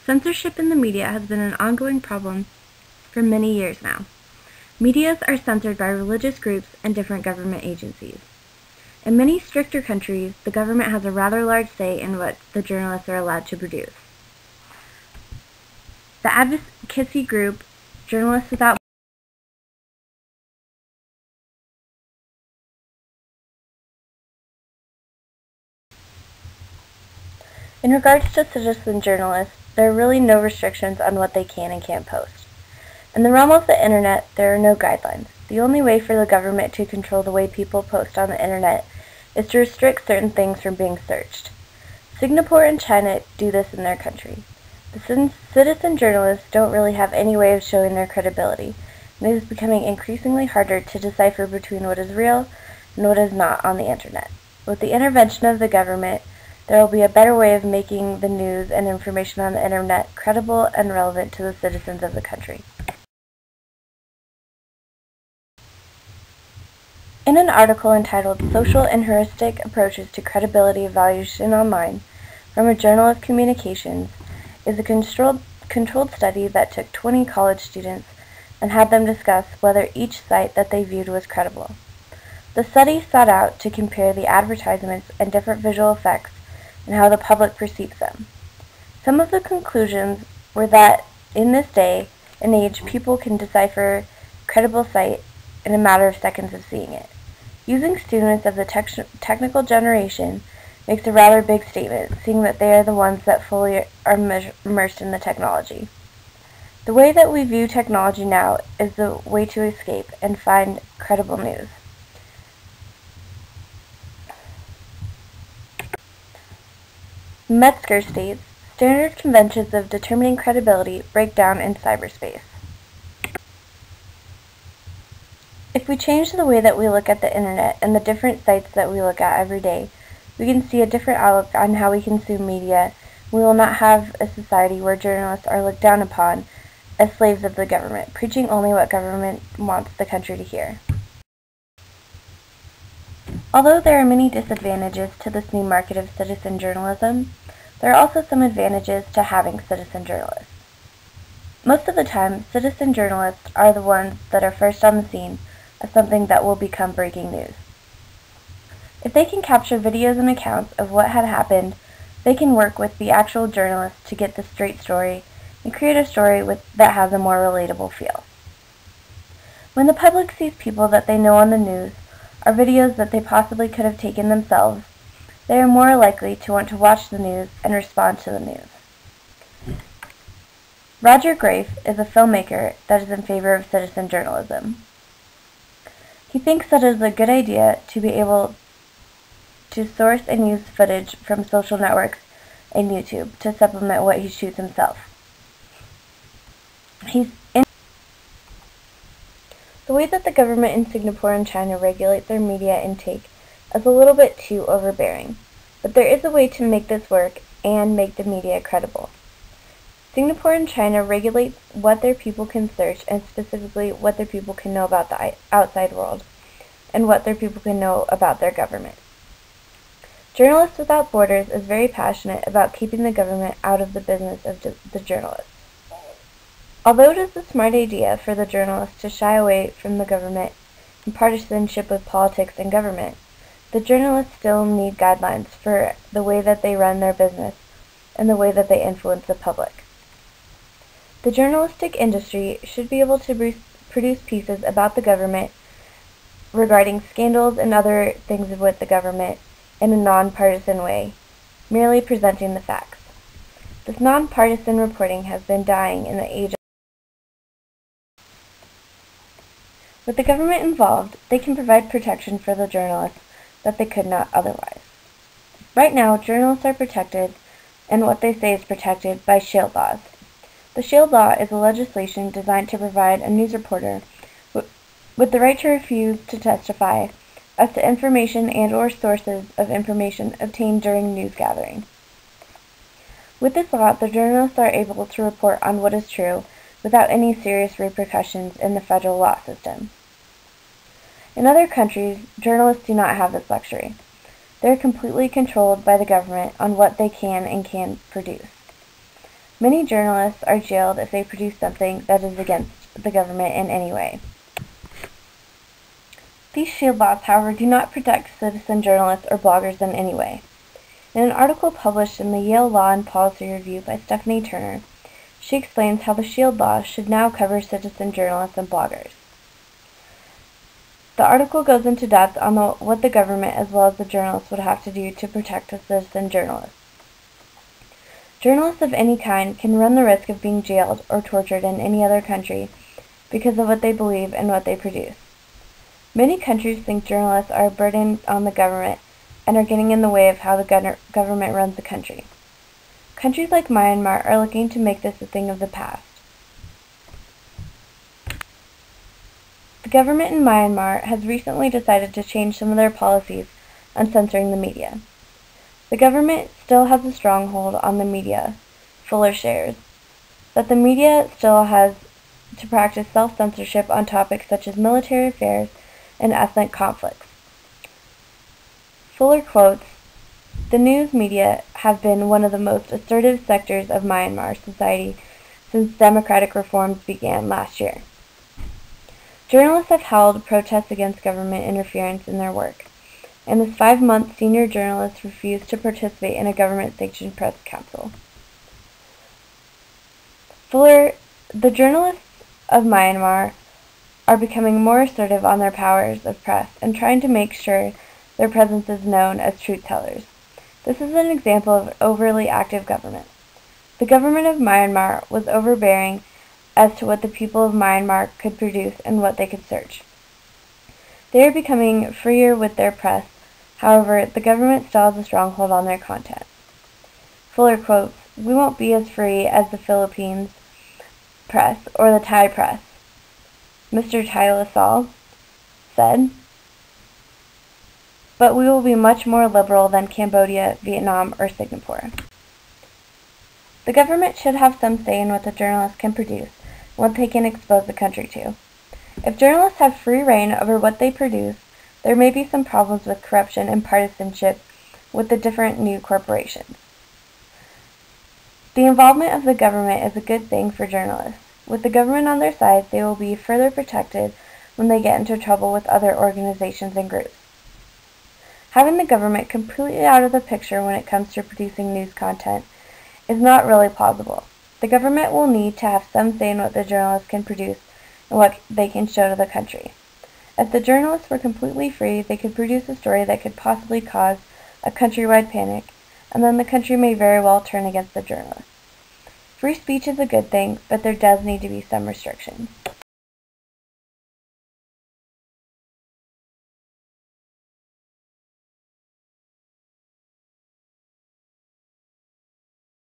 Censorship in the media has been an ongoing problem for many years now. Medias are censored by religious groups and different government agencies. In many stricter countries, the government has a rather large say in what the journalists are allowed to produce. The advocacy group Journalists Without In regards to citizen journalists, there are really no restrictions on what they can and can't post. In the realm of the internet, there are no guidelines. The only way for the government to control the way people post on the internet is to restrict certain things from being searched. Singapore and China do this in their country. The citizen journalists don't really have any way of showing their credibility, and it is becoming increasingly harder to decipher between what is real and what is not on the internet. With the intervention of the government, there will be a better way of making the news and information on the internet credible and relevant to the citizens of the country. In an article entitled Social and Heuristic Approaches to Credibility Evaluation Online from a Journal of Communications is a controlled study that took 20 college students and had them discuss whether each site that they viewed was credible. The study sought out to compare the advertisements and different visual effects and how the public perceives them. Some of the conclusions were that in this day and age, people can decipher credible site in a matter of seconds of seeing it. Using students of the technical generation makes a rather big statement, seeing that they are the ones that fully are immersed in the technology. The way that we view technology now is the way to escape and find credible news. Metzger states, standard conventions of determining credibility break down in cyberspace. If we change the way that we look at the internet and the different sites that we look at every day, we can see a different outlook on how we consume media. We will not have a society where journalists are looked down upon as slaves of the government, preaching only what government wants the country to hear. Although there are many disadvantages to this new market of citizen journalism, there are also some advantages to having citizen journalists. Most of the time, citizen journalists are the ones that are first on the scene of something that will become breaking news. If they can capture videos and accounts of what had happened, they can work with the actual journalist to get the straight story and create a story that has a more relatable feel. When the public sees people that they know on the news, or videos that they possibly could have taken themselves, they are more likely to want to watch the news and respond to the news. Roger Graef is a filmmaker that is in favor of citizen journalism. He thinks that it is a good idea to be able to source and use footage from social networks and YouTube to supplement what he shoots himself. The way that the government in Singapore and China regulate their media intake is a little bit too overbearing, but there is a way to make this work and make the media credible. Singapore and China regulate what their people can search and specifically what their people can know about the outside world and what their people can know about their government. Journalists Without Borders is very passionate about keeping the government out of the business of the journalists. Although it is a smart idea for the journalists to shy away from the government and partisanship with politics and government, the journalists still need guidelines for the way that they run their business and the way that they influence the public. The journalistic industry should be able to produce pieces about the government regarding scandals and other things with the government in a nonpartisan way, merely presenting the facts. This nonpartisan reporting has been dying in the age of. With the government involved, they can provide protection for the journalists that they could not otherwise. Right now, journalists are protected, and what they say is protected, by shield laws. The shield law is a legislation designed to provide a news reporter with the right to refuse to testify as to information and/or sources of information obtained during news gathering. With this law, the journalists are able to report on what is true without any serious repercussions in the federal law system. In other countries, journalists do not have this luxury. They are completely controlled by the government on what they can and can't produce. Many journalists are jailed if they produce something that is against the government in any way. These shield laws, however, do not protect citizen journalists or bloggers in any way. In an article published in the Yale Law and Policy Review by Stephanie Turner, she explains how the shield law should now cover citizen journalists and bloggers. The article goes into depth on what the government as well as the journalists would have to do to protect the citizen journalists. Journalists of any kind can run the risk of being jailed or tortured in any other country because of what they believe and what they produce. Many countries think journalists are a burden on the government and are getting in the way of how the government runs the country. Countries like Myanmar are looking to make this a thing of the past. The government in Myanmar has recently decided to change some of their policies on censoring the media. The government still has a stronghold on the media, Fuller shares, that the media still has to practice self-censorship on topics such as military affairs and ethnic conflicts. Fuller quotes, "The news media have been one of the most assertive sectors of Myanmar society since democratic reforms began last year. Journalists have held protests against government interference in their work. In this 5-month, senior journalists refused to participate in a government-sanctioned press council." Fuller, the journalists of Myanmar are becoming more assertive on their powers of press and trying to make sure their presence is known as truth-tellers. This is an example of overly active government. The government of Myanmar was overbearing as to what the people of Myanmar could produce and what they could search. They are becoming freer with their press. However, the government still has a stronghold on their content. Fuller quotes, "We won't be as free as the Philippines press or the Thai press," Mr. Tai Lasal said, "but we will be much more liberal than Cambodia, Vietnam, or Singapore." The government should have some say in what the journalists can produce and what they can expose the country to. If journalists have free rein over what they produce, there may be some problems with corruption and partisanship with the different new corporations. The involvement of the government is a good thing for journalists. With the government on their side, they will be further protected when they get into trouble with other organizations and groups. Having the government completely out of the picture when it comes to producing news content is not really plausible. The government will need to have some say in what the journalists can produce and what they can show to the country. If the journalists were completely free, they could produce a story that could possibly cause a countrywide panic, and then the country may very well turn against the journalists. Free speech is a good thing, but there does need to be some restrictions.